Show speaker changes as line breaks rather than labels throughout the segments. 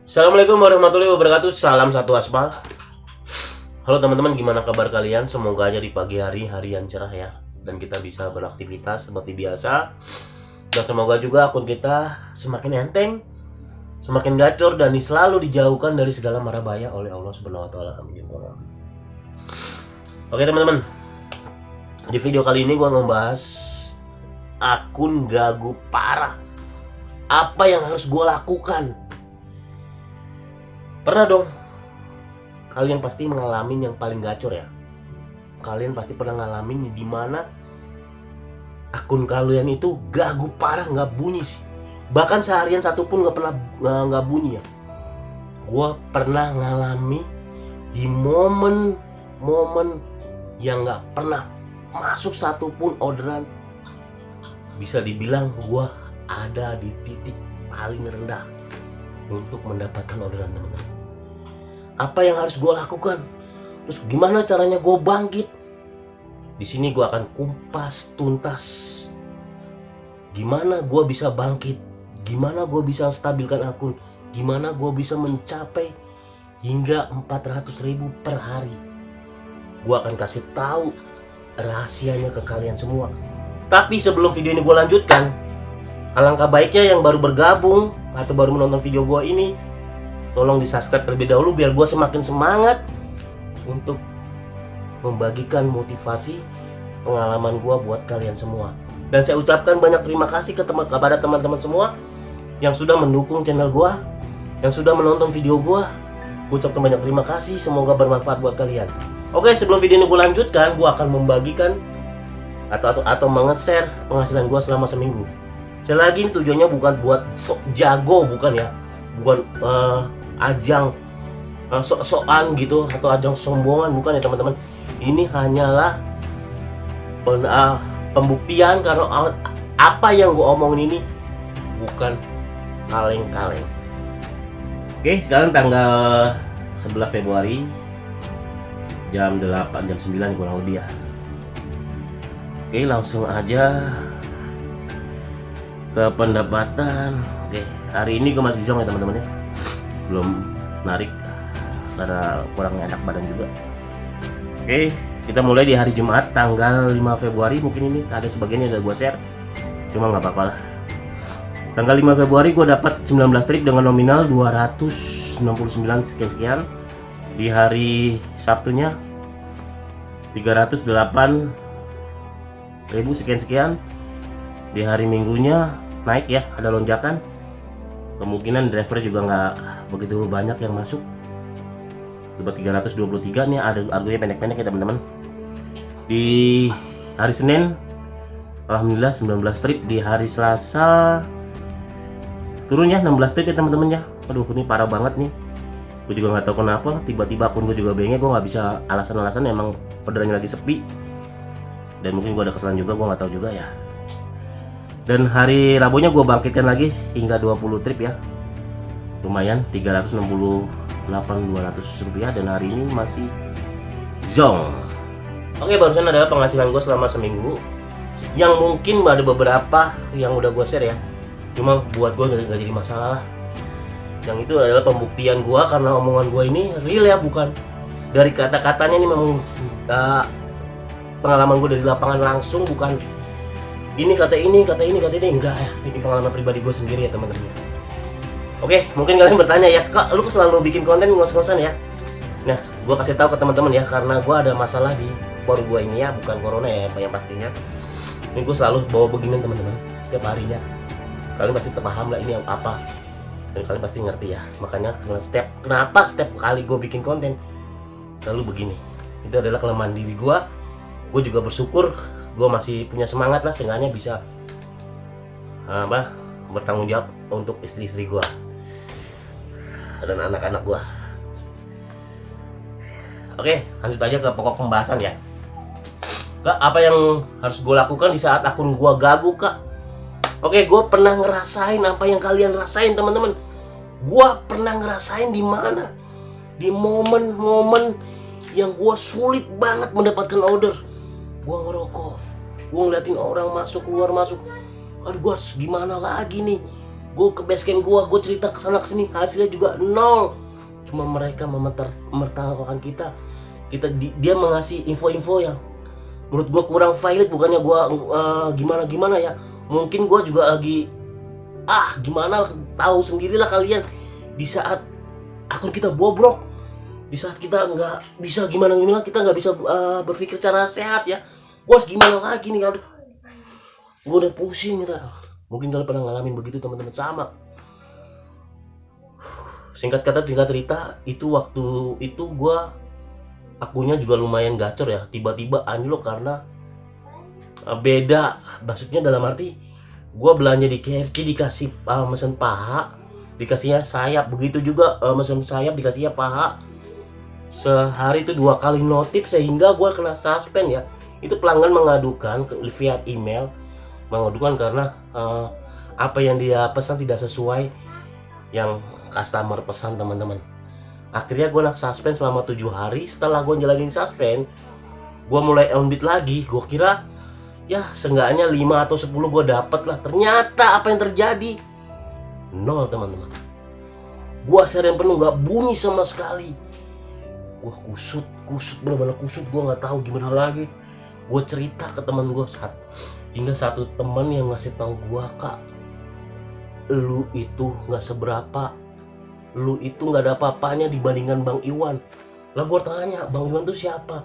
Assalamualaikum warahmatullahi wabarakatuh. Salam satu aspal. Halo teman-teman, gimana kabar kalian? Semoga aja di pagi hari yang cerah ya, dan kita bisa beraktivitas seperti biasa. Dan semoga juga akun kita semakin enteng, semakin gacor, dan selalu dijauhkan dari segala mara bahaya oleh Allah Subhanahu wa taala. Amin. Oke teman-teman, di video kali ini gua ngebahas akun gagu parah. Apa yang harus gue lakukan? Pernah dong kalian pasti mengalami yang paling gacor ya. Kalian pasti pernah ngalamin di mana akun kalian itu gagu parah, nggak bunyi sih. Bahkan seharian satu pun nggak pernah nggak bunyi ya. Gue pernah ngalami di momen yang nggak pernah masuk satupun orderan. Bisa dibilang gue ada di titik paling rendah untuk mendapatkan orderan teman-teman. Apa yang harus gue lakukan? Terus gimana caranya gue bangkit? Di sini gue akan kumpas tuntas. Gimana gue bisa bangkit? Gimana gue bisa stabilkan akun? Gimana gue bisa mencapai hingga 400.000 per hari? Gue akan kasih tahu rahasianya ke kalian semua. Tapi sebelum video ini gue lanjutkan, alangkah baiknya yang baru bergabung atau baru menonton video gue ini, tolong di subscribe terlebih dahulu biar gue semakin semangat untuk membagikan motivasi pengalaman gue buat kalian semua. Dan saya ucapkan banyak terima kasih kepada teman-teman semua yang sudah mendukung channel gue, yang sudah menonton video gue. Gue ucapkan banyak terima kasih, semoga bermanfaat buat kalian. Oke, sebelum video ini gue lanjutkan, gue akan membagikan atau menge-share penghasilan gue selama seminggu. Sekali lagi tujuannya bukan buat sok jago, bukan ya, bukan ajang sok-sokan gitu atau ajang sombongan, bukan ya teman-teman. Ini hanyalah pembuktian karena apa yang gue omongin ini bukan kaleng-kaleng. Oke, sekarang tanggal 11 Februari jam 8 jam 9 kurang lebih ya. Oke, langsung aja ke pendapatan. Oke, hari ini gue masih zong ya teman-teman ya, belum narik karena kurang enak badan juga. Oke, kita mulai di hari Jumat tanggal 5 Februari. Mungkin ini ada sebagian yang udah gue share, cuma nggak apa-apa lah. Tanggal 5 Februari gue dapat 19 trip dengan nominal 269 sekian. Di hari Sabtunya 308.000 sekian. Di hari Minggunya naik ya, ada lonjakan. Kemungkinan driver juga nggak begitu banyak yang masuk. Dapat 323 nih, ada harganya pendek-pendek ya teman-teman. Di hari Senin alhamdulillah 19 trip. Di hari Selasa turun ya 16 trip ya teman-teman ya. Aduh, ini parah banget nih. Gue juga nggak tahu kenapa tiba-tiba akun gue juga bengnya. Gue nggak bisa alasan-alasan, emang orderannya lagi sepi. Dan mungkin gue ada kesalahan juga, gue nggak tahu juga ya. Dan hari Rabunya gue bangkitkan lagi hingga 20 trip ya. Lumayan 368.200 rupiah, dan hari ini masih zong. Oke, barusan adalah penghasilan gue selama seminggu, yang mungkin ada beberapa yang udah gue share ya. Cuma buat gue gak jadi masalah lah. Yang itu adalah pembuktian gue karena omongan gue ini real ya, bukan dari kata-katanya. Ini memang pengalaman gue dari lapangan langsung, bukan ini kata ini enggak ya. Ini pengalaman pribadi gue sendiri ya teman-teman. Oke, mungkin kalian bertanya ya, Kak, lu selalu bikin konten ngos-ngosan ya? Nah, gue kasih tahu ke teman-teman ya, karena gue ada masalah di paru gue ini ya, bukan corona ya, yang pastinya. Ini gue selalu bawa beginian teman-teman, setiap harinya. Kalian pasti paham lah ini yang apa, dan kalian pasti ngerti ya. Makanya kenapa setiap kali gue bikin konten selalu begini. Itu adalah kelemahan diri gue. Gue juga bersyukur gue masih punya semangat lah, seenggaknya bisa bertanggung jawab untuk istri-istri gue dan anak-anak gue. Oke, lanjut aja ke pokok pembahasan ya. Kak, apa yang harus gue lakukan di saat akun gue gagu, Kak? Oke, gue pernah ngerasain apa yang kalian rasain teman-teman. Gue pernah ngerasain di mana, di momen-momen yang gue sulit banget mendapatkan order. Gue ngerokok, gue ngeliatin orang masuk keluar masuk. Aduh, gue harus gimana lagi nih? Gue ke base camp gue cerita ke sana kesini, hasilnya juga nol. Cuma mereka menertawakan kita. Dia mengasih info-info yang menurut gue kurang valid. Bukannya gue gimana ya, mungkin gue juga lagi gimana, tahu sendirilah kalian. Di saat akun kita bobrok, di saat kita nggak bisa gimana, kita nggak bisa berpikir secara sehat ya. Gue harus gimana lagi nih, aduh, gue udah pusing gitu. Mungkin kalian pernah ngalamin begitu teman-teman, sama. Singkat cerita, itu waktu itu gue akunnya juga lumayan gacor ya. Tiba-tiba anjlok karena beda, maksudnya dalam arti gue belanja di KFC dikasih mesen paha, dikasihnya sayap. Begitu juga mesen sayap dikasihnya paha. Sehari itu 2 kali notif, sehingga gue kena suspend ya. Itu pelanggan mengadukan via email, mengadukan karena apa yang dia pesan tidak sesuai yang customer pesan teman-teman. Akhirnya gue nak suspend selama 7 hari. Setelah gue jalanin suspend, gue mulai on beat lagi. Gue kira ya seenggaknya 5 atau 10 gue dapet lah. Ternyata apa yang terjadi? Nol teman-teman. Gue seharian penuh gak bunyi sama sekali. Gue kusut bener-bener kusut. Gue gak tahu gimana lagi. Gue cerita ke teman gue hingga satu teman yang ngasih tahu gue, "Kak, lu itu gak seberapa, lu itu gak ada apa-apanya dibandingkan Bang Iwan." Lah gue tanya, Bang Iwan itu siapa?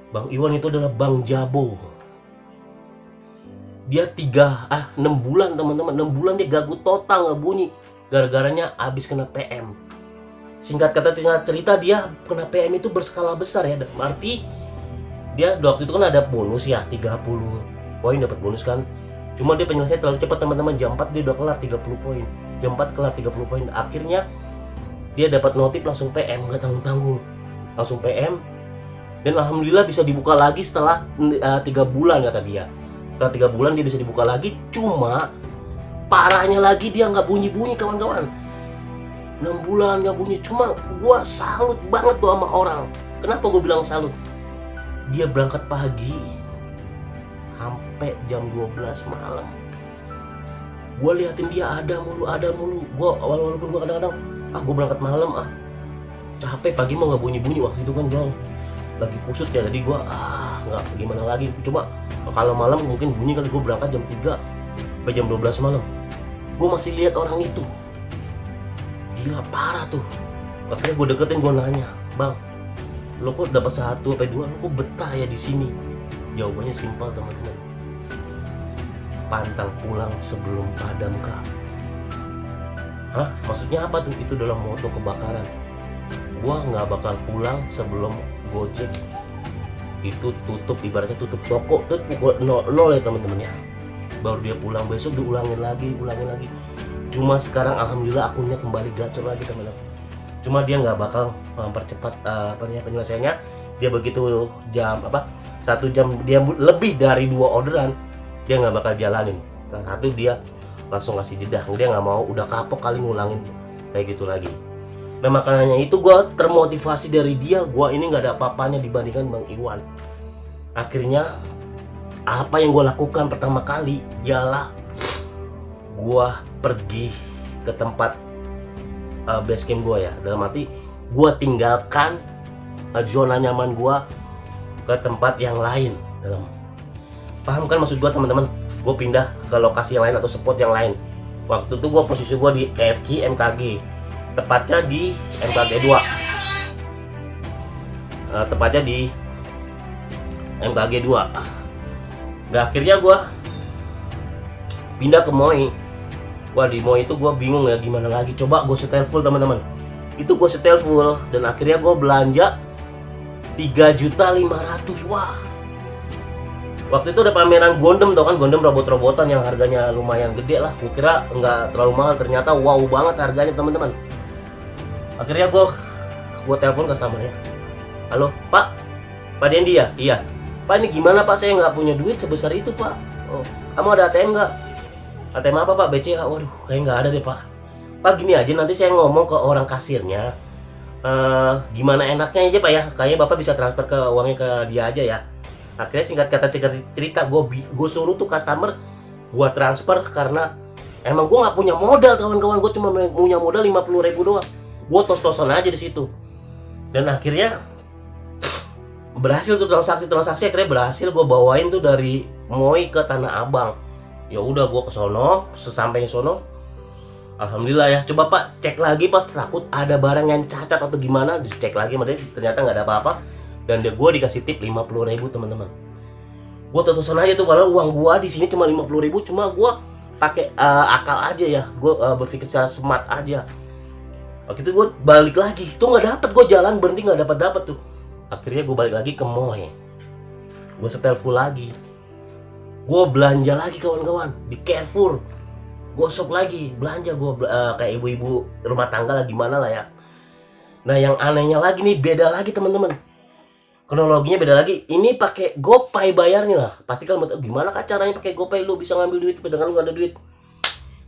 Bang Iwan itu adalah Bang Jabo. Dia 6 bulan teman-teman, 6 bulan dia gagu total, gak bunyi. Gara-garanya abis kena PM. Singkat cerita, dia kena PM itu berskala besar ya. Arti dia waktu itu kan ada bonus ya, 30 poin dapat bonus kan. Cuma dia penyelesaian terlalu cepat teman-teman. Jam 4 dia udah kelar 30 poin. Jam 4 kelar 30 poin. Akhirnya dia dapat notif langsung PM, gak tanggung-tanggung. Langsung PM. Dan alhamdulillah bisa dibuka lagi setelah 3 bulan kata dia. Setelah 3 bulan dia bisa dibuka lagi. Cuma parahnya lagi dia nggak bunyi-bunyi kawan-kawan. 6 bulan nggak bunyi. Cuma gua salut banget tuh sama orang. Kenapa gue bilang salut? Dia berangkat pagi sampai jam 12 malam. Gue liatin dia ada mulu. Gue walaupun gue kadang-kadang gue berangkat malam capek, pagi mau nggak bunyi-bunyi. Waktu itu kan gue lagi kusut ya, jadi gue nggak gimana lagi. Cuma kalau malam mungkin bunyi kali. Gue berangkat jam 3 sampai jam 12 malam. Gue masih lihat orang itu. Gila parah tuh. Akhirnya gue deketin, gue nanya, "Bang, lo kok dapat 1 sampai 2? Lo kok betah ya di sini?" Jawabannya simpel teman-teman. Pantang pulang sebelum padam, Kak. Hah? Maksudnya apa tuh? Itu dalam moto kebakaran. Gua nggak bakal pulang sebelum Gojek itu tutup, ibaratnya tutup toko tuh pukul 00 ya teman-teman ya. Baru dia pulang, besok diulangin lagi. Cuma sekarang alhamdulillah akunnya kembali gacor lagi teman-teman. Cuma dia nggak bakal mempercepat penyelesaiannya. Dia begitu jam 1 jam dia lebih dari 2 orderan, dia nggak bakal jalanin. Satu dia langsung ngasih jeda, dia nggak mau, udah kapok kali ngulangin kayak gitu lagi. Nah makanya itu gue termotivasi dari dia. Gue ini nggak ada apa-apanya dibandingkan Bang Iwan. Akhirnya apa yang gue lakukan pertama kali ialah gue pergi ke tempat base camp gue ya. Dalam arti gue tinggalkan zona nyaman gue ke tempat yang lain. Paham kan maksud gue teman-teman? Gue pindah ke lokasi yang lain atau spot yang lain. Waktu itu gue posisi gue di KFC MKG, tepatnya di MKG 2. Tepatnya di MKG 2. Dan akhirnya gue pindah ke Moi. Wah di Moi itu gue bingung ya gimana lagi. Coba gue setel full teman-teman. Itu gue setel full dan akhirnya gue belanja 3.500.000. Wah. Waktu itu ada pameran Gundam, tau kan, Gundam robot-robotan yang harganya lumayan gede lah. Kukira nggak terlalu mahal, ternyata wow banget harganya teman-teman. Akhirnya gue telepon customernya. "Halo Pak Dendi ya?" "Iya." "Pak ini gimana Pak, saya nggak punya duit sebesar itu Pak." "Oh kamu ada ATM nggak?" "ATM apa Pak?" "BCA." "Waduh kayak nggak ada deh Pak." "Pak gini aja, nanti saya ngomong ke orang kasirnya. Gimana enaknya aja Pak ya, kayaknya Bapak bisa transfer ke uangnya ke dia aja ya." Akhirnya singkat cerita gue suruh tuh customer gue transfer karena Emang gue nggak punya modal kawan-kawan, gue cuma punya modal 50.000 doang. Gue tos-tosan aja di situ. Dan akhirnya berhasil tuh transaksi akhirnya berhasil gue bawain tuh dari Moi ke Tanah Abang. Ya udah gue ke sono, sesampainya sono, alhamdulillah ya. Coba Pak cek lagi pas, takut ada barang yang cacat atau gimana, dicek lagi, ternyata nggak ada apa-apa. Dan gue dikasih tip 50.000 teman-teman. Gue tetusan aja tuh, padahal uang gue di sini cuma 50.000, cuma gue pakai akal aja ya, gue berpikir secara smart aja. Waktu itu gue balik lagi, tuh nggak dapet, gue jalan berhenti nggak dapat tuh. Akhirnya gue balik lagi ke Moi, gue setel full lagi, gue belanja lagi kawan-kawan di Carrefour, gue shop lagi, belanja gue kayak ibu-ibu rumah tangga lah, gimana lah ya. Nah yang anehnya lagi nih, beda lagi teman-teman, kronologinya beda lagi. Ini pakai GoPay bayarnya lah. Pasti kan gimana kah caranya pakai GoPay, lu bisa ngambil duit padahal lu gak ada duit.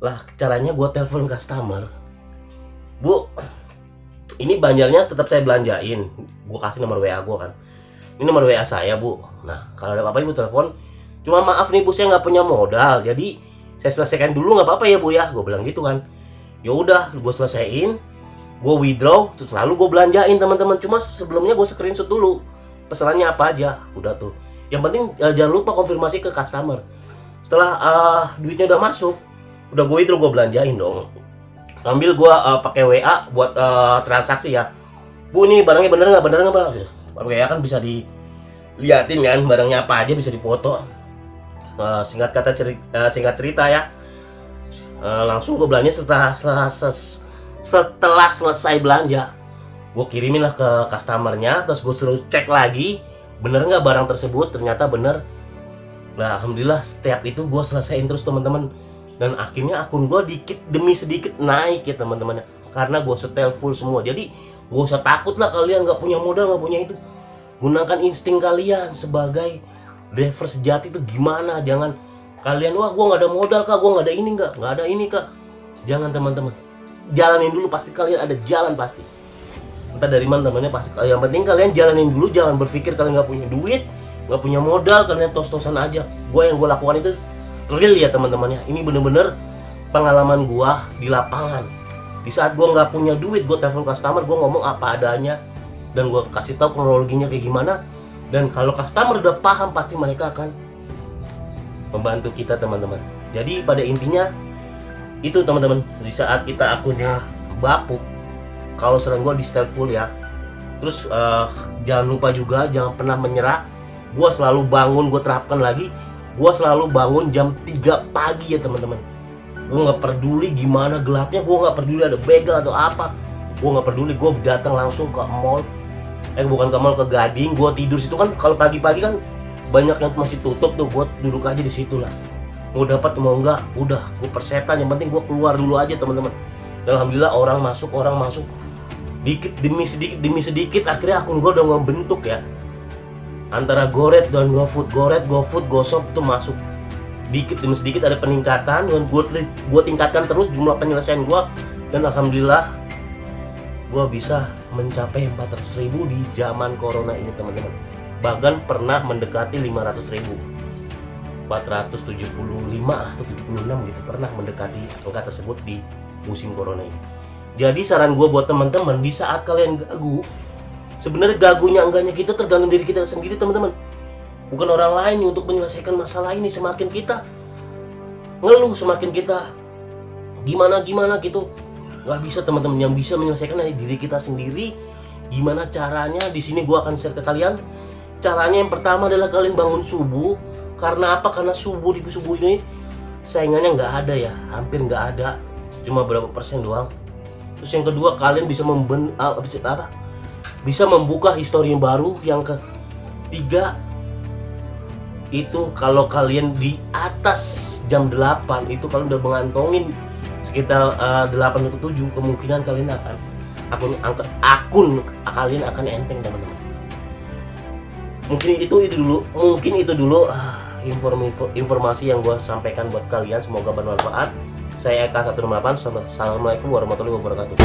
Lah caranya gue telepon customer, Bu, ini banjarnya tetap saya belanjain. Gue kasih nomor WA gue kan, ini nomor WA saya Bu. Nah kalau ada apa-apa Ibu telepon. Cuma maaf nih Bu, saya nggak punya modal, jadi saya selesaikan dulu, nggak apa-apa ya Bu ya, gue bilang gitu kan. Ya udah, gue selesaiin, gue withdraw, terus lalu gue belanjain teman-teman. Cuma sebelumnya gue screenshot dulu pesanannya apa aja, udah tuh. Yang penting jangan lupa konfirmasi ke customer. Setelah duitnya udah masuk, udah gue withdraw, gue belanjain dong. Sambil gue pakai WA buat transaksi ya. Bu, ini barangnya bener nggak? Bener nggak Bang? WA kan bisa diliatin kan, barangnya apa aja bisa dipoto. Singkat cerita ya, langsung gue belanja. Setelah selesai belanja, gue kirimin lah ke customernya, terus gue suruh cek lagi bener nggak barang tersebut. Ternyata bener. Nah alhamdulillah setiap itu gue selesaiin terus teman-teman. Dan akhirnya akun gue dikit demi sedikit naik ya teman-teman, karena gue setel full semua. Jadi gak usah takut lah kalian nggak punya modal, nggak punya itu. Gunakan insting kalian sebagai driver sejati itu gimana. Jangan kalian, wah gue nggak ada modal kak, gue nggak ada ini, nggak ada ini kak. Jangan teman-teman, jalanin dulu, pasti kalian ada jalan pasti. Entah dari mana temannya pasti. Yang penting kalian jalanin dulu, jangan berpikir kalian nggak punya duit, nggak punya modal, kalian tos-tosan aja. Yang gue lakukan itu real ya teman-temannya. Ini bener-bener pengalaman gue di lapangan. Di saat gue nggak punya duit, gue telepon customer, gue ngomong apa adanya, dan gue kasih tahu kronologinya kayak gimana. Dan kalau customer udah paham, pasti mereka akan membantu kita teman-teman. Jadi pada intinya itu teman-teman, di saat kita akunnya bapuk, kalau saran gue di setel full ya. Terus jangan lupa juga, jangan pernah menyerah. Gue selalu bangun, gue terapkan lagi, gue selalu bangun jam 3 pagi ya teman-teman. Gue nggak peduli gimana gelapnya, gue nggak peduli ada begal atau apa, gue nggak peduli. Gue datang langsung ke mall, bukan ke mall, ke Gading. Gue tidur situ kan, kalau pagi-pagi kan banyak yang masih tutup tuh. Gue duduk aja di situ lah, mau dapat mau enggak, udah gue persetan. Yang penting gue keluar dulu aja teman-teman. Dan alhamdulillah orang masuk dikit demi sedikit. Akhirnya akun gue udah ngebentuk ya, antara GoRed dan GoFood, GoFood, GoShop itu masuk dikit demi sedikit, ada peningkatan. Dan gue tingkatkan terus jumlah penyelesaian gue, dan alhamdulillah gue bisa mencapai 400.000 di zaman corona ini teman-teman. Bahkan pernah mendekati 500.000, 475 lah atau 76 gitu, pernah mendekati angka tersebut di musim corona ini. Jadi saran gue buat teman-teman, di saat kalian gagu, sebenarnya gagunya enggaknya kita tergantung diri kita sendiri teman-teman, bukan orang lain untuk menyelesaikan masalah ini. Semakin kita ngeluh, semakin kita gimana gitu, nggak bisa teman-teman. Yang bisa menyelesaikan dari diri kita sendiri. Gimana caranya? Di sini gue akan share ke kalian. Caranya yang pertama adalah kalian bangun subuh. Karena apa? Karena subuh ini saingannya nggak ada ya, hampir nggak ada, cuma berapa persen doang. Terus yang kedua, kalian bisa bisa membuka histori yang baru. Yang ketiga itu kalau kalian di atas jam 8 itu kalian udah mengantongin sekitar 8 atau 7, kemungkinan kalian akan akun kalian akan enteng teman-teman. Mungkin itu dulu informasi yang gue sampaikan buat kalian. Semoga bermanfaat. Saya Eka 168. Assalamualaikum warahmatullahi wabarakatuh.